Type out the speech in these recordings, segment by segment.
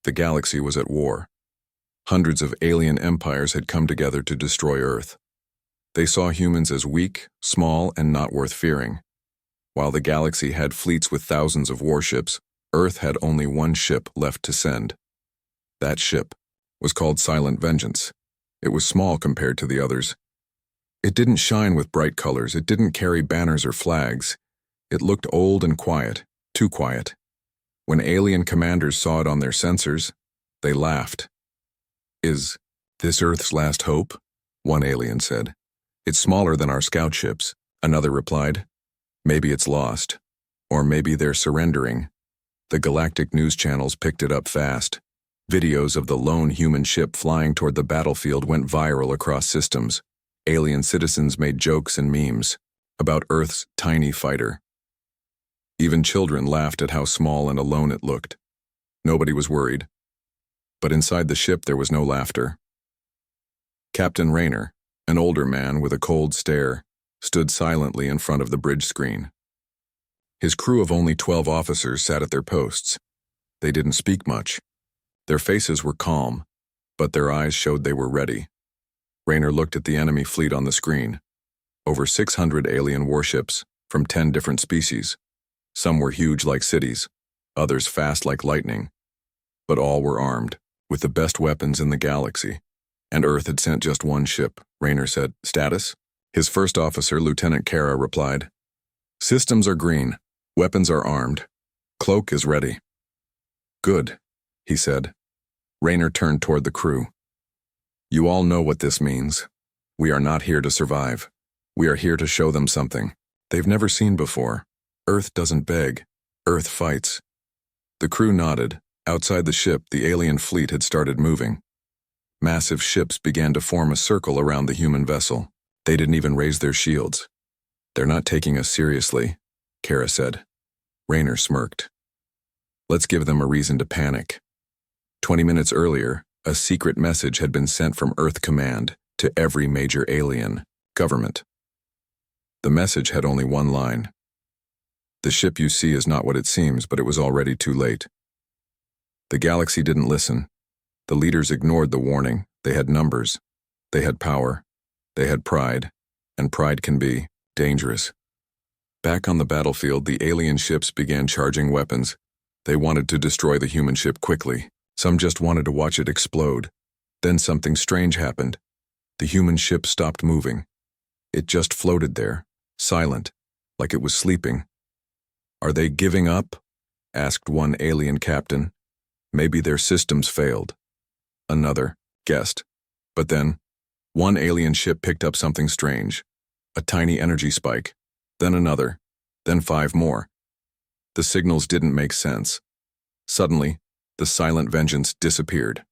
The galaxy was at war. Hundreds of alien empires had come together to destroy Earth. They saw humans as weak, small, and not worth fearing. While the galaxy had fleets with thousands of warships, Earth had only one ship left to send. That ship was called Silent Vengeance. It was small compared to the others. It didn't shine with bright colors. It didn't carry banners or flags. It looked old and quiet, too quiet. When alien commanders saw it on their sensors, they laughed. "Is this Earth's last hope?" one alien said. "It's smaller than our scout ships," another replied. "Maybe it's lost. Or maybe they're surrendering." The Galactic news channels picked it up fast. Videos of the lone human ship flying toward the battlefield went viral across systems. Alien citizens made jokes and memes about Earth's tiny fighter. Even children laughed at how small and alone it looked. Nobody was worried. But inside the ship there was no laughter. Captain Rayner, an older man with a cold stare, stood silently in front of the bridge screen. His crew of only 12 officers sat at their posts. They didn't speak much. Their faces were calm, but their eyes showed they were ready. Rayner looked at the enemy fleet on the screen. Over 600 alien warships from 10 different species. Some were huge like cities, others fast like lightning. But all were armed, with the best weapons in the galaxy. And Earth had sent just one ship. Rayner said, "Status?" His first officer, Lieutenant Kara, replied, "Systems are green. Weapons are armed. Cloak is ready." "Good," he said. Rayner turned toward the crew. "You all know what this means. We are not here to survive. We are here to show them something they've never seen before. Earth doesn't beg. Earth fights." The crew nodded. Outside the ship, the alien fleet had started moving. Massive ships began to form a circle around the human vessel. They didn't even raise their shields. "They're not taking us seriously," Kara said. Rayner smirked. "Let's give them a reason to panic." 20 minutes earlier, a secret message had been sent from Earth Command to every major alien government. The message had only one line. "The ship you see is not what it seems, but it was already too late." The galaxy didn't listen. The leaders ignored the warning. They had numbers. They had power. They had pride. And pride can be dangerous. Back on the battlefield, the alien ships began charging weapons. They wanted to destroy the human ship quickly. Some just wanted to watch it explode. Then something strange happened. The human ship stopped moving. It just floated there, silent, like it was sleeping. "Are they giving up?" asked one alien captain. "Maybe their systems failed." Another guessed. But then, one alien ship picked up something strange. A tiny energy spike. Then another. Then 5 more. The signals didn't make sense. Suddenly, the Silent Vengeance disappeared.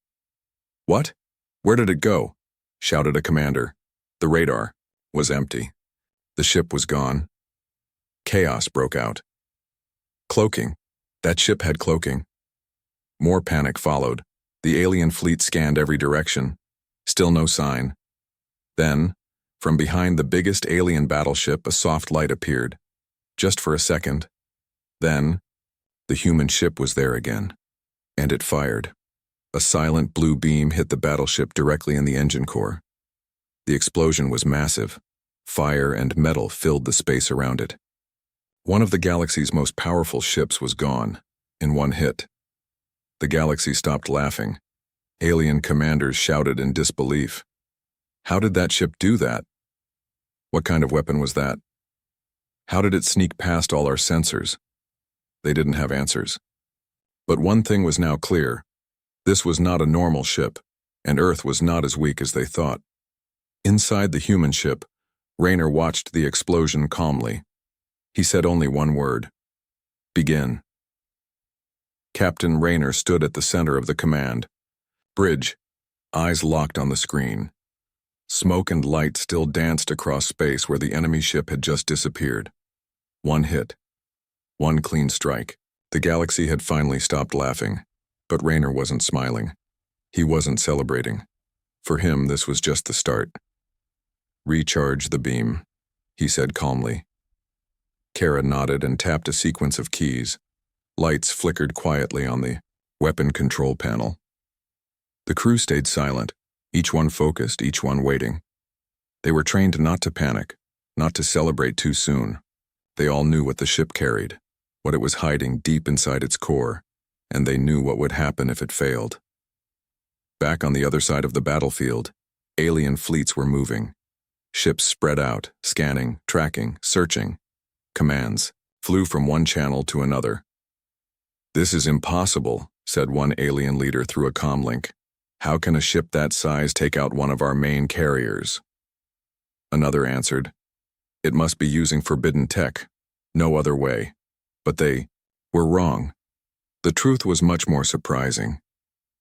"What? Where did it go?" shouted a commander. The radar was empty. The ship was gone. Chaos broke out. Cloaking. That ship had cloaking. More panic followed. The alien fleet scanned every direction. Still no sign. Then, from behind the biggest alien battleship, a soft light appeared. Just for a second. Then, the human ship was there again. And it fired. A silent blue beam hit the battleship directly in the engine core. The explosion was massive. Fire and metal filled the space around it. One of the galaxy's most powerful ships was gone, in one hit. The galaxy stopped laughing. Alien commanders shouted in disbelief. How did that ship do that? What kind of weapon was that? How did it sneak past all our sensors? They didn't have answers. But one thing was now clear. This was not a normal ship, and Earth was not as weak as they thought. Inside the human ship, Rayner watched the explosion calmly. He said only one word. "Begin." Captain Rayner stood at the center of the command. Bridge, eyes locked on the screen. Smoke and light still danced across space where the enemy ship had just disappeared. One hit. One clean strike. The galaxy had finally stopped laughing, but Rayner wasn't smiling. He wasn't celebrating. For him, this was just the start. "Recharge the beam," he said calmly. Kara nodded and tapped a sequence of keys. Lights flickered quietly on the Weapon control panel. The crew stayed silent, each one focused, each one waiting. They were trained not to panic, not to celebrate too soon. They all knew what the ship carried, what it was hiding deep inside its core, and they knew what would happen if it failed. Back on the other side of the battlefield, alien fleets were moving. Ships spread out, scanning, tracking, searching. Commands flew from one channel to another. "This is impossible," said one alien leader through a comlink. "How can a ship that size take out one of our main carriers?" Another answered, "It must be using forbidden tech. No other way." But they were wrong. The truth was much more surprising,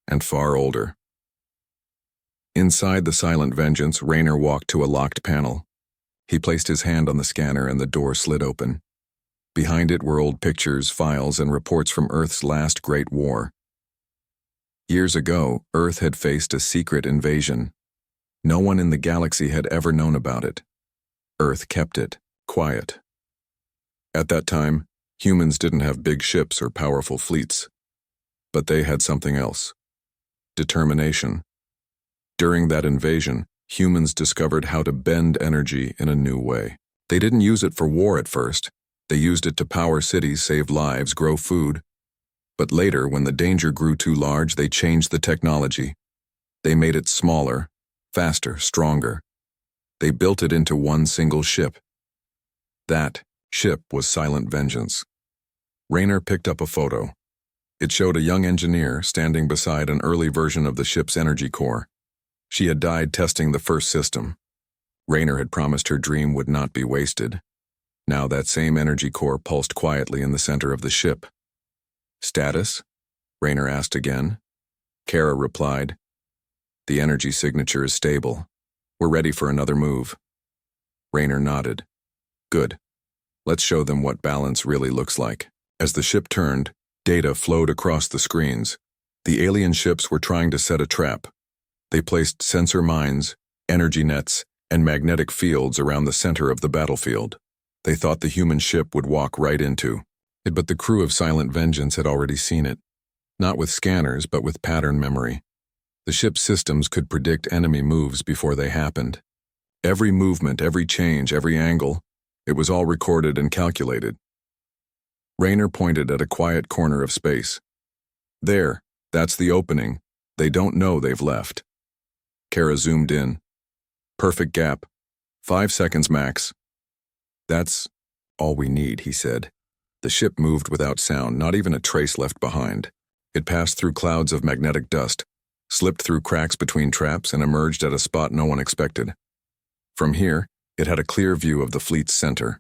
and far older. Inside the silent Vengeance, Raynor walked to a locked panel. He placed his hand on the scanner and the door slid open. Behind it were old pictures, files, and reports from Earth's last great war. Years ago, Earth had faced a secret invasion. No one in the galaxy had ever known about it. Earth kept it quiet. At that time, humans didn't have big ships or powerful fleets. But they had something else: determination. During that invasion, humans discovered how to bend energy in a new way. They didn't use it for war at first. They used it to power cities, save lives, grow food. But later, when the danger grew too large, they changed the technology. They made it smaller, faster, stronger. They built it into one single ship. That ship was Silent Vengeance. Raynor picked up a photo. It showed a young engineer standing beside an early version of the ship's energy core. She had died testing the first system. Raynor had promised her dream would not be wasted. Now that same energy core pulsed quietly in the center of the ship. "Status?" Raynor asked again. Kara replied, "The energy signature is stable. We're ready for another move." Raynor nodded. "Good. Let's show them what balance really looks like." As the ship turned, data flowed across the screens. The alien ships were trying to set a trap. They placed sensor mines, energy nets, and magnetic fields around the center of the battlefield. They thought the human ship would walk right into it, but the crew of Silent Vengeance had already seen it. Not with scanners, but with pattern memory. The ship's systems could predict enemy moves before they happened. Every movement, every change, every angle, it was all recorded and calculated. Raynor pointed at a quiet corner of space. "There, that's the opening. They don't know they've left." Kara zoomed in. "Perfect gap. 5 seconds max." "That's all we need," he said. The ship moved without sound, not even a trace left behind. It passed through clouds of magnetic dust, slipped through cracks between traps, and emerged at a spot no one expected. From here, it had a clear view of the fleet's center,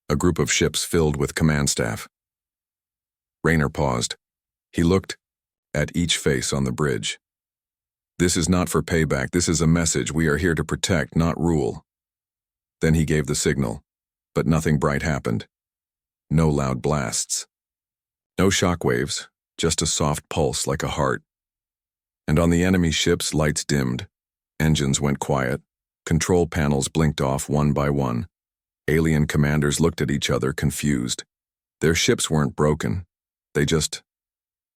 a group of ships filled with command staff. Raynor paused. He looked at each face on the bridge. "This is not for payback. This is a message. We are here to protect, not rule." Then he gave the signal, but nothing bright happened. No loud blasts. No shockwaves, just a soft pulse like a heart. And on the enemy ships, lights dimmed. Engines went quiet. Control panels blinked off one by one. Alien commanders looked at each other, confused. Their ships weren't broken. They just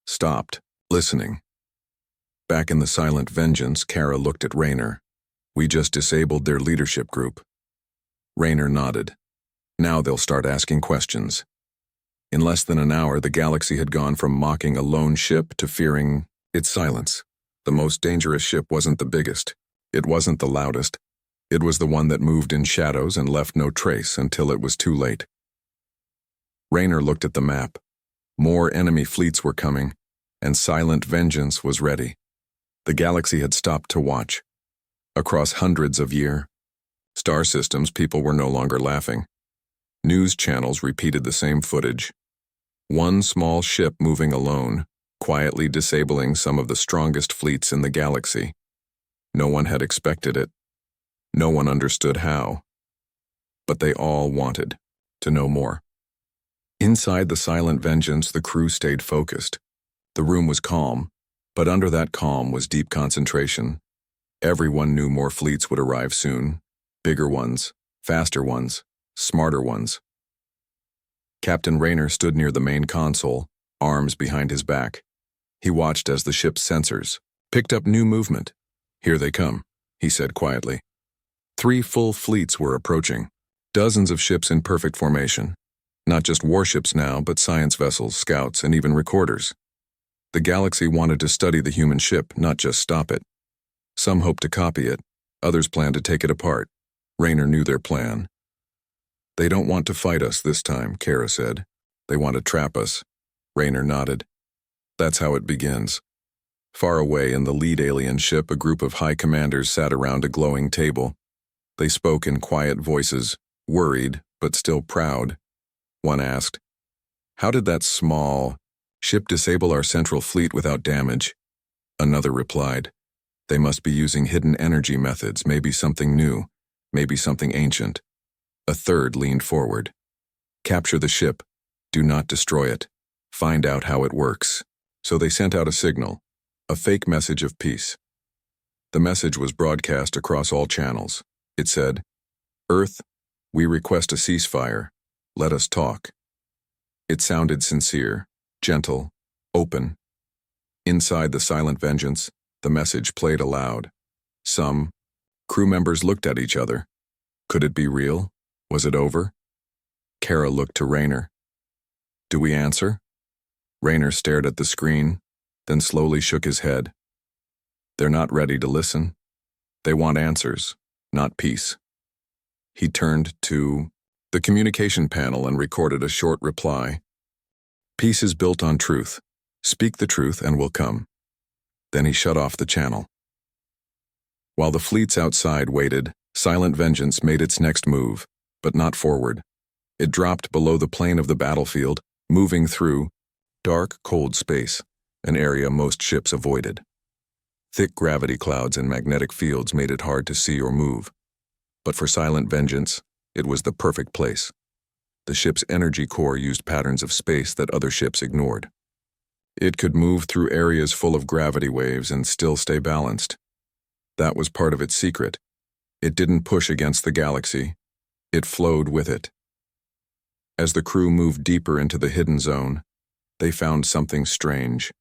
stopped, listening. Back in the Silent Vengeance, Kara looked at Raynor. "We just disabled their leadership group." Raynor nodded. "Now they'll start asking questions." In less than an hour, the galaxy had gone from mocking a lone ship to fearing its silence. The most dangerous ship wasn't the biggest. It wasn't the loudest. It was the one that moved in shadows and left no trace until it was too late. Raynor looked at the map. More enemy fleets were coming, and Silent Vengeance was ready. The galaxy had stopped to watch. Across hundreds of years, star systems, people were no longer laughing. News channels repeated the same footage. One small ship moving alone, quietly disabling some of the strongest fleets in the galaxy. No one had expected it. No one understood how. But they all wanted to know more. Inside the Silent Vengeance, the crew stayed focused. The room was calm, but under that calm was deep concentration. Everyone knew more fleets would arrive soon. Bigger ones, faster ones, smarter ones. Captain Raynor stood near the main console, arms behind his back. He watched as the ship's sensors picked up new movement. "Here they come," he said quietly. 3 full fleets were approaching, dozens of ships in perfect formation. Not just warships now, but science vessels, scouts, and even recorders. The Galaxy wanted to study the human ship, not just stop it. Some hoped to copy it, others planned to take it apart. Rayner knew their plan. "They don't want to fight us this time," Kara said. "They want to trap us." Rayner nodded. "That's how it begins." Far away in the lead alien ship, a group of high commanders sat around a glowing table. They spoke in quiet voices, worried, but still proud. One asked, "How did that small ship disable our central fleet without damage?" Another replied, "They must be using hidden energy methods, maybe something new, maybe something ancient." A third leaned forward. "Capture the ship. Do not destroy it. Find out how it works." So they sent out a signal, a fake message of peace. The message was broadcast across all channels. It said, "Earth, we request a ceasefire. Let us talk." It sounded sincere, gentle, open. Inside the silent vengeance, the message played aloud. Some crew members looked at each other. Could it be real? Was it over? Kara looked to Rayner. "Do we answer?" Rayner stared at the screen, then slowly shook his head. "They're not ready to listen. They want answers, not peace." He turned to the communication panel and recorded a short reply. "Peace is built on truth. Speak the truth and we'll come." Then he shut off the channel. While the fleets outside waited, Silent Vengeance made its next move, but not forward. It dropped below the plane of the battlefield, moving through dark, cold space, an area most ships avoided. Thick gravity clouds and magnetic fields made it hard to see or move. But for Silent Vengeance, it was the perfect place. The ship's energy core used patterns of space that other ships ignored. It could move through areas full of gravity waves and still stay balanced. That was part of its secret. It didn't push against the galaxy. It flowed with it. As the crew moved deeper into the hidden zone, they found something strange.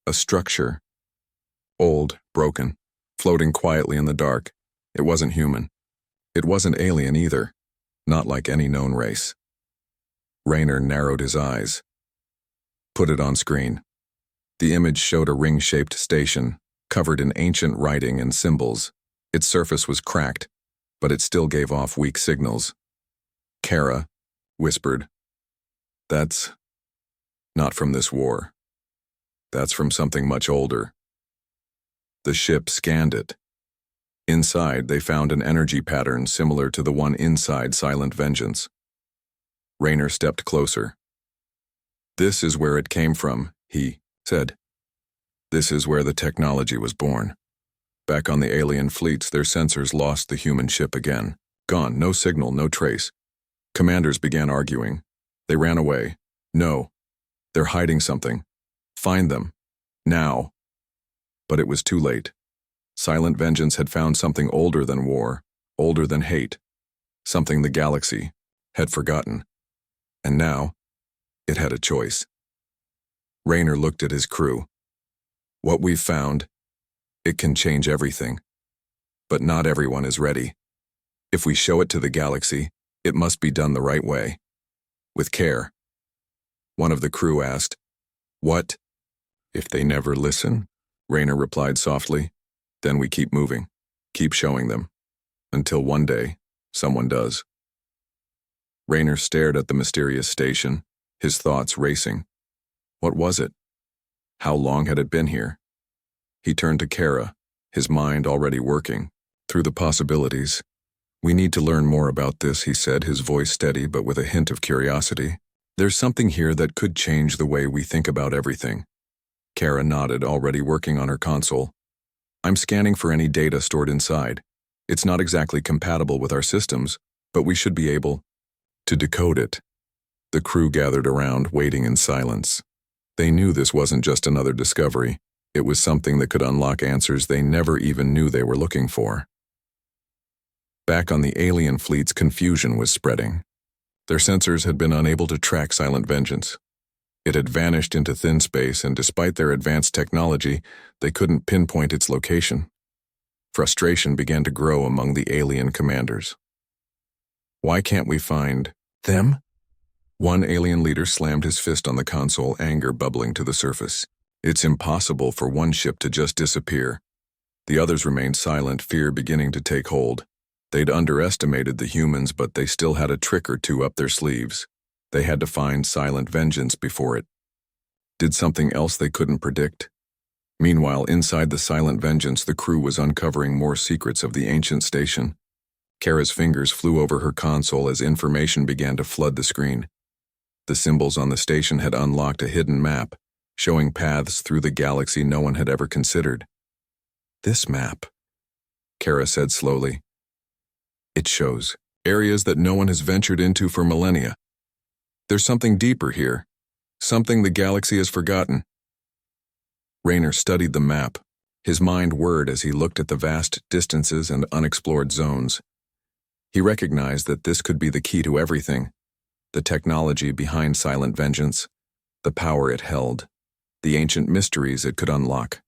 A structure. Old, broken, floating quietly in the dark. It wasn't human. It wasn't alien either. Not like any known race. Rayner narrowed his eyes. "Put it on screen." The image showed a ring-shaped station, covered in ancient writing and symbols. Its surface was cracked, but it still gave off weak signals. Kara whispered, "That's not from this war. That's from something much older." The ship scanned it. Inside, they found an energy pattern similar to the one inside Silent Vengeance. Rayner stepped closer. "This is where it came from," he said. "This is where the technology was born. Back on the alien fleets, their sensors lost the human ship again. Gone, no signal, no trace. Commanders began arguing. They ran away. No, they're hiding something. Find them. Now." But it was too late. Silent Vengeance had found something older than war, older than hate, something the galaxy had forgotten. And now, it had a choice. Rayner looked at his crew. "What we've found, it can change everything. But not everyone is ready. If we show it to the galaxy, it must be done the right way. With care." One of the crew asked, "What if they never listen?" Rayner replied softly. "Then we keep moving, keep showing them, until one day, someone does." Rayner stared at the mysterious station, his thoughts racing. What was it? How long had it been here? He turned to Kara, his mind already working through the possibilities. "We need to learn more about this," he said, his voice steady but with a hint of curiosity. "There's something here that could change the way we think about everything." Kara nodded, already working on her console. "I'm scanning for any data stored inside. It's not exactly compatible with our systems, but we should be able to decode it." The crew gathered around, waiting in silence. They knew this wasn't just another discovery. It was something that could unlock answers they never even knew they were looking for. Back on the alien fleets, confusion was spreading. Their sensors had been unable to track Silent Vengeance. It had vanished into thin space, and despite their advanced technology, they couldn't pinpoint its location. Frustration began to grow among the alien commanders. Why can't we find them? One alien leader slammed his fist on the console, anger bubbling to the surface. It's impossible for one ship to just disappear. The others remained silent, fear beginning to take hold. They'd underestimated the humans, but they still had a trick or two up their sleeves. They had to find silent vengeance before it. Did something else they couldn't predict? Meanwhile, inside the silent vengeance, the crew was uncovering more secrets of the ancient station. Kara's fingers flew over her console as information began to flood the screen. The symbols on the station had unlocked a hidden map, showing paths through the galaxy no one had ever considered. This map, Kara said slowly. It shows areas that no one has ventured into for millennia. There's something deeper here, something the galaxy has forgotten. Raynor studied the map, his mind whirred as he looked at the vast distances and unexplored zones. He recognized that this could be the key to everything, the technology behind Silent Vengeance, the power it held, the ancient mysteries it could unlock.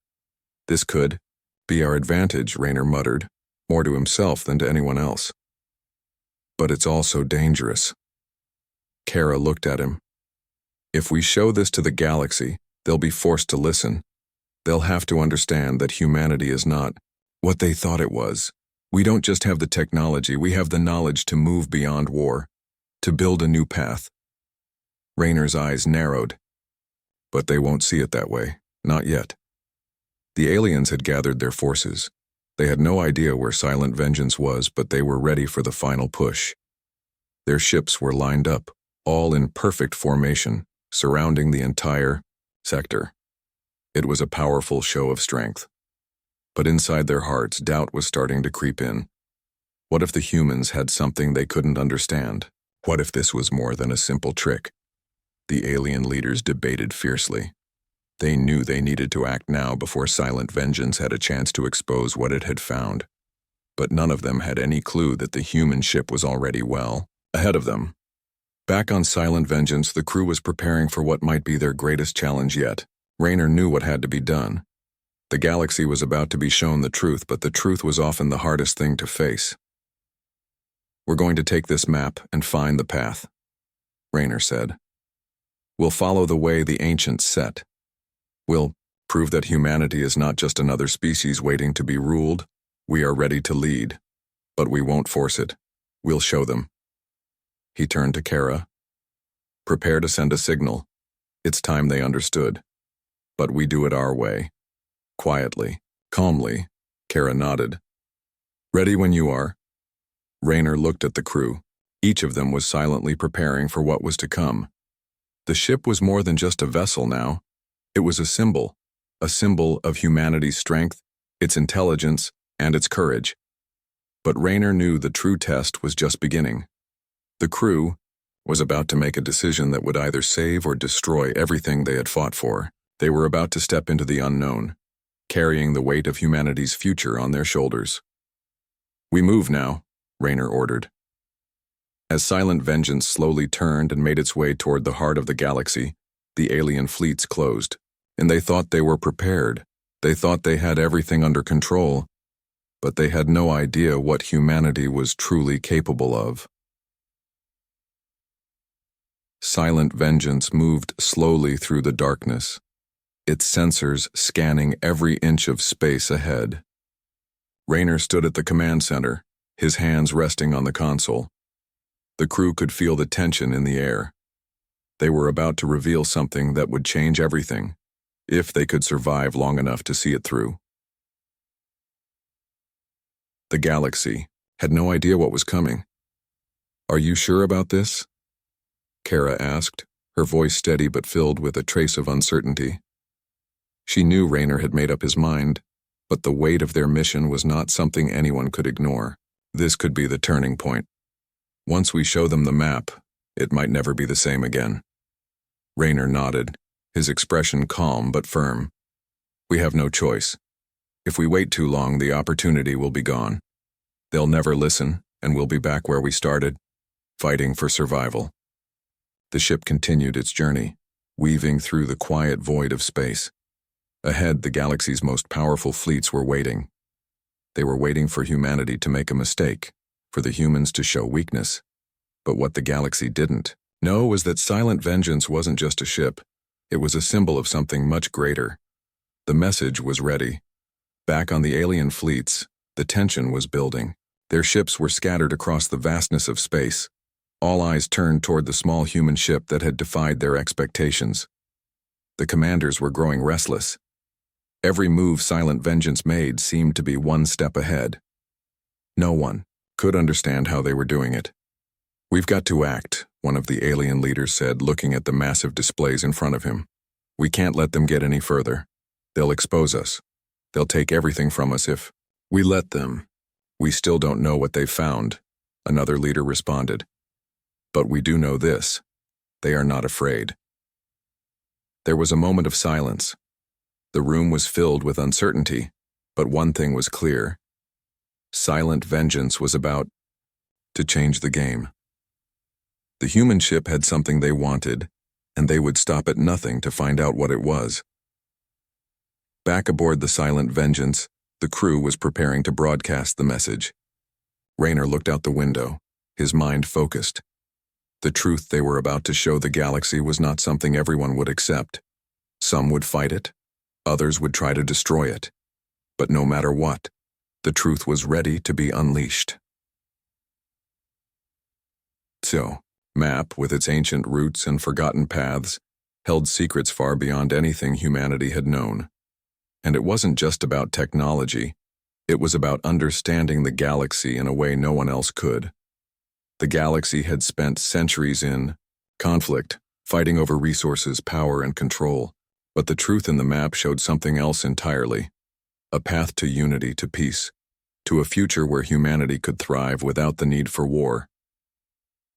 This could be our advantage, Raynor muttered, more to himself than to anyone else. But it's also dangerous. Kara looked at him. If we show this to the galaxy, they'll be forced to listen. They'll have to understand that humanity is not what they thought it was. We don't just have the technology, we have the knowledge to move beyond war, to build a new path. Raynor's eyes narrowed. But they won't see it that way, not yet. The aliens had gathered their forces. They had no idea where Silent Vengeance was, but they were ready for the final push. Their ships were lined up, all in perfect formation, surrounding the entire sector. It was a powerful show of strength. But inside their hearts, doubt was starting to creep in. What if the humans had something they couldn't understand? What if this was more than a simple trick? The alien leaders debated fiercely. They knew they needed to act now before Silent Vengeance had a chance to expose what it had found. But none of them had any clue that the human ship was already well ahead of them. Back on Silent Vengeance, the crew was preparing for what might be their greatest challenge yet. Raynor knew what had to be done. The galaxy was about to be shown the truth, but the truth was often the hardest thing to face. We're going to take this map and find the path, Raynor said. We'll follow the way the ancients set. We'll prove that humanity is not just another species waiting to be ruled. We are ready to lead, but we won't force it. We'll show them. He turned to Kara. Prepare to send a signal. It's time they understood. But we do it our way. Quietly, calmly, Kara nodded. Ready when you are. Raynor looked at the crew. Each of them was silently preparing for what was to come. The ship was more than just a vessel now. It was a symbol of humanity's strength, its intelligence, and its courage. But Raynor knew the true test was just beginning. The crew was about to make a decision that would either save or destroy everything they had fought for. They were about to step into the unknown, carrying the weight of humanity's future on their shoulders. We move now, Raynor ordered. As Silent Vengeance slowly turned and made its way toward the heart of the galaxy, the alien fleets closed, and they thought they were prepared. They thought they had everything under control, but they had no idea what humanity was truly capable of. Silent Vengeance moved slowly through the darkness, its sensors scanning every inch of space ahead. Raynor stood at the command center, his hands resting on the console. The crew could feel the tension in the air. They were about to reveal something that would change everything, if they could survive long enough to see it through. The galaxy had no idea what was coming. Are you sure about this? Kara asked, her voice steady but filled with a trace of uncertainty. She knew Raynor had made up his mind, but the weight of their mission was not something anyone could ignore. This could be the turning point. Once we show them the map, it might never be the same again. Raynor nodded, his expression calm but firm. We have no choice. If we wait too long, the opportunity will be gone. They'll never listen, and we'll be back where we started, fighting for survival. The ship continued its journey. weaving through the quiet void of space. Ahead, the galaxy's most powerful fleets were waiting. They were waiting for humanity to make a mistake, for the humans to show weakness. But what the galaxy didn't know was that Silent Vengeance wasn't just a ship. It was a symbol of something much greater. The message was ready. Back on the alien fleets, the tension was building. Their ships were scattered across the vastness of space. All eyes turned toward the small human ship that had defied their expectations. The commanders were growing restless. Every move Silent Vengeance made seemed to be one step ahead. No one could understand how they were doing it. "We've got to act," one of the alien leaders said, looking at the massive displays in front of him. "We can't let them get any further. They'll expose us. They'll take everything from us if we let them." "We still don't know what they've found," another leader responded. "But we do know this. They are not afraid." There was a moment of silence. The room was filled with uncertainty, but one thing was clear. Silent Vengeance was about to change the game. The human ship had something they wanted, and they would stop at nothing to find out what it was. Back aboard the Silent Vengeance, the crew was preparing to broadcast the message. Rayner looked out the window, his mind focused. The truth they were about to show the galaxy was not something everyone would accept. Some would fight it, others would try to destroy it. But no matter what, the truth was ready to be unleashed. So, Map, with its ancient roots and forgotten paths, held secrets far beyond anything humanity had known. And it wasn't just about technology, it was about understanding the galaxy in a way no one else could. The galaxy had spent centuries in conflict, fighting over resources, power, and control. But the truth in the map showed something else entirely. A path to unity, to peace, to a future where humanity could thrive without the need for war.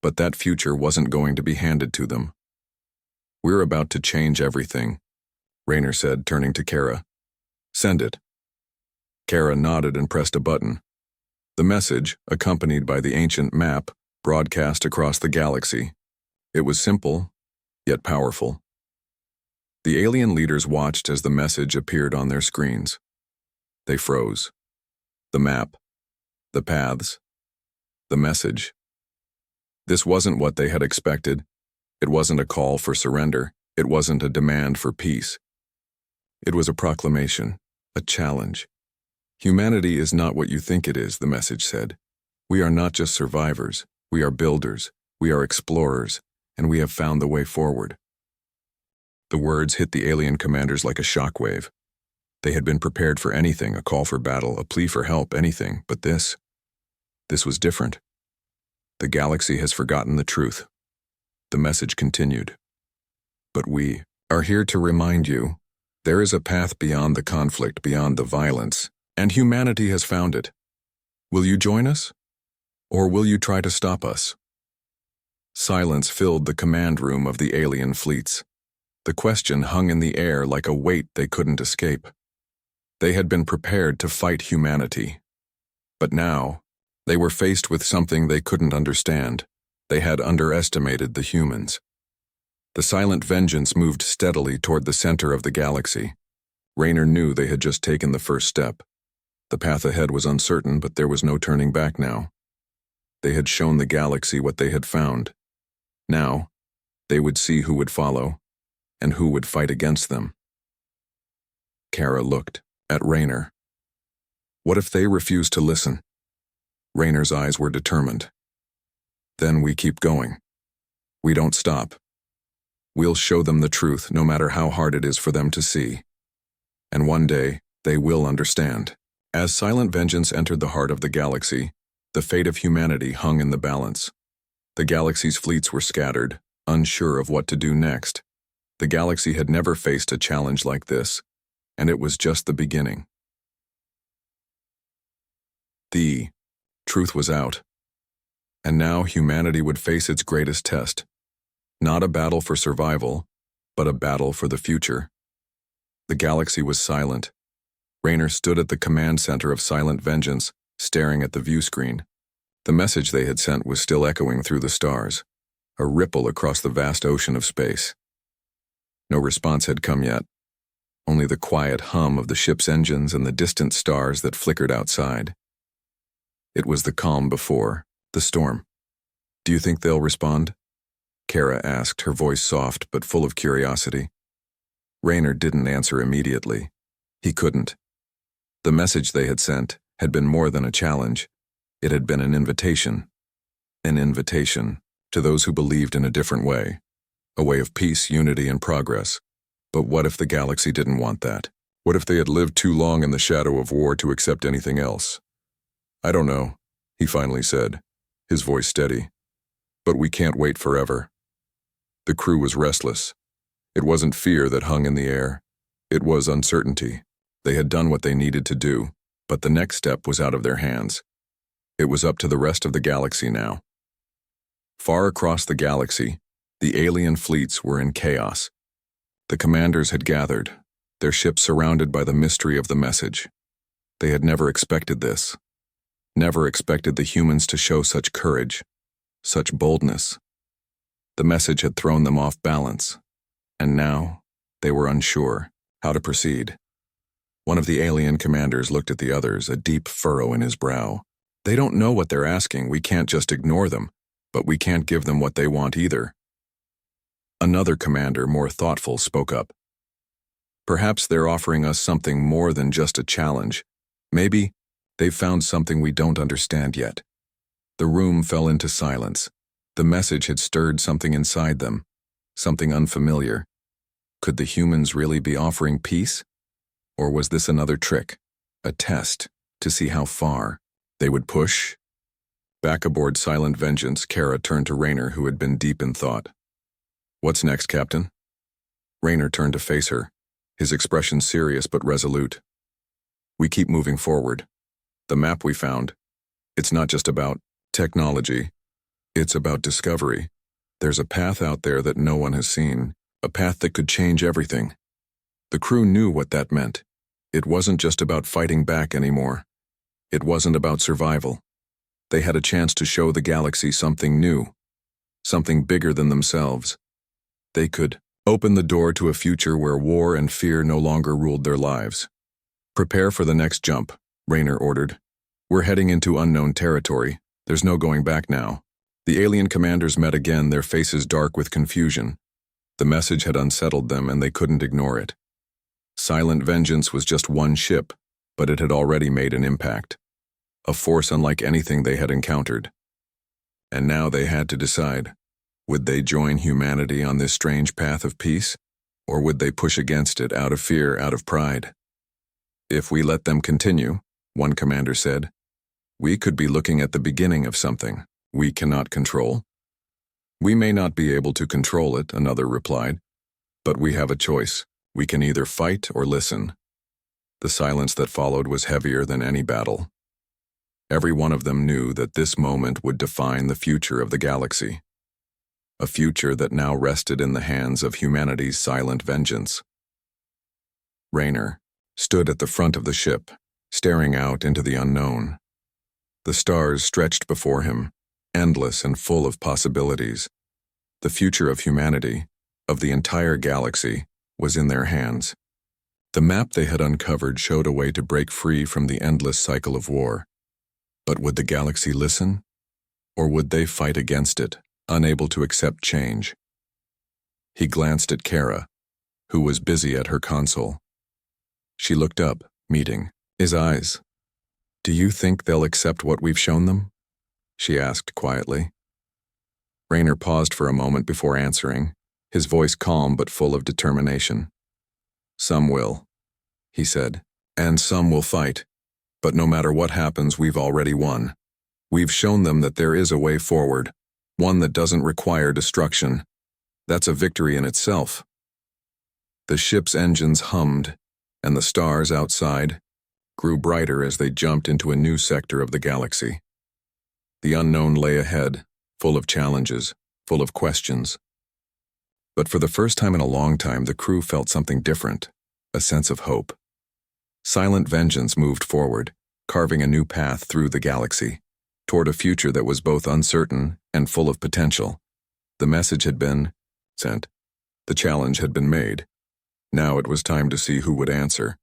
But that future wasn't going to be handed to them. "We're about to change everything," Rayner said, turning to Kara. "Send it." Kara nodded and pressed a button. The message, accompanied by the ancient map, broadcast across the galaxy. It was simple, yet powerful. The alien leaders watched as the message appeared on their screens. They froze. The map, the paths, the message. This wasn't what they had expected. It wasn't a call for surrender. It wasn't a demand for peace. It was a proclamation, a challenge. "Humanity is not what you think it is," the message said. "We are not just survivors. We are builders. We are explorers, and we have found the way forward." The words hit the alien commanders like a shockwave. They had been prepared for anything, a call for battle, a plea for help, anything, but this was different. "The galaxy has forgotten the truth." The message continued. "But we are here to remind you, there is a path beyond the conflict, beyond the violence, and humanity has found it. Will you join us? Or will you try to stop us?" Silence filled the command room of the alien fleets. The question hung in the air like a weight they couldn't escape. They had been prepared to fight humanity. But now, they were faced with something they couldn't understand. They had underestimated the humans. The Silent Vengeance moved steadily toward the center of the galaxy. Rayner knew they had just taken the first step. The path ahead was uncertain, but there was no turning back now. They had shown the galaxy what they had found. Now, they would see who would follow, and who would fight against them. Kara looked at Rayner. What if they refused to listen? Rayner's eyes were determined. "Then we keep going. We don't stop. We'll show them the truth, no matter how hard it is for them to see. And one day, they will understand." As Silent Vengeance entered the heart of the galaxy, the fate of humanity hung in the balance. The galaxy's fleets were scattered, unsure of what to do next. The galaxy had never faced a challenge like this, and it was just the beginning. The truth was out. And now humanity would face its greatest test. Not a battle for survival, but a battle for the future. The galaxy was silent. Rayner stood at the command center of Silent Vengeance, staring at the view screen. The message they had sent was still echoing through the stars, a ripple across the vast ocean of space. No response had come yet, only the quiet hum of the ship's engines and the distant stars that flickered outside. It was the calm before the storm. "Do you think they'll respond?" Kara asked, her voice soft but full of curiosity. Rayner didn't answer immediately. He couldn't. The message they had sent had been more than a challenge. It had been an invitation. An invitation to those who believed in a different way. A way of peace, unity, and progress. But what if the galaxy didn't want that? What if they had lived too long in the shadow of war to accept anything else? "I don't know," he finally said, his voice steady. "But we can't wait forever." The crew was restless. It wasn't fear that hung in the air. It was uncertainty. They had done what they needed to do, but the next step was out of their hands. It was up to the rest of the galaxy now. Far across the galaxy, the alien fleets were in chaos. The commanders had gathered, their ships surrounded by the mystery of the message. They had never expected this. Never expected the humans to show such courage, such boldness. The message had thrown them off balance, and now they were unsure how to proceed. One of the alien commanders looked at the others, a deep furrow in his brow. "They don't know what they're asking. We can't just ignore them, but we can't give them what they want either." Another commander, more thoughtful, spoke up. "Perhaps they're offering us something more than just a challenge. Maybe they've found something we don't understand yet." The room fell into silence. The message had stirred something inside them, something unfamiliar. Could the humans really be offering peace? Or was this another trick, a test, to see how far they would push? Back aboard Silent Vengeance, Kara turned to Rayner, who had been deep in thought. "What's next, Captain?" Rayner turned to face her, his expression serious but resolute. "We keep moving forward. The map we found, it's not just about technology. It's about discovery. There's a path out there that no one has seen, a path that could change everything." The crew knew what that meant. It wasn't just about fighting back anymore. It wasn't about survival. They had a chance to show the galaxy something new, something bigger than themselves. They could open the door to a future where war and fear no longer ruled their lives. "Prepare for the next jump," Rayner ordered. "We're heading into unknown territory. There's no going back now." The alien commanders met again, their faces dark with confusion. The message had unsettled them, and they couldn't ignore it. Silent Vengeance was just one ship, but it had already made an impact. A force unlike anything they had encountered. And now they had to decide. Would they join humanity on this strange path of peace, or would they push against it out of fear, out of pride? "If we let them continue," one commander said, "we could be looking at the beginning of something we cannot control." "We may not be able to control it," another replied, "but we have a choice. We can either fight or listen." The silence that followed was heavier than any battle. Every one of them knew that this moment would define the future of the galaxy. A future that now rested in the hands of humanity's silent vengeance. Rayner stood at the front of the ship, staring out into the unknown. The stars stretched before him, endless and full of possibilities. The future of humanity, of the entire galaxy, was in their hands. The map they had uncovered showed a way to break free from the endless cycle of war. But would the galaxy listen? Or would they fight against it, unable to accept change? He glanced at Kara, who was busy at her console. She looked up, meeting his eyes. "Do you think they'll accept what we've shown them?" she asked quietly. Rayner paused for a moment before answering, his voice calm but full of determination. "Some will," he said, "and some will fight. But no matter what happens, we've already won. We've shown them that there is a way forward, one that doesn't require destruction. That's a victory in itself." The ship's engines hummed, and the stars outside grew brighter as they jumped into a new sector of the galaxy. The unknown lay ahead, full of challenges, full of questions. But for the first time in a long time, the crew felt something different, a sense of hope. Silent Vengeance moved forward, carving a new path through the galaxy, toward a future that was both uncertain and full of potential. The message had been sent. The challenge had been made. Now it was time to see who would answer.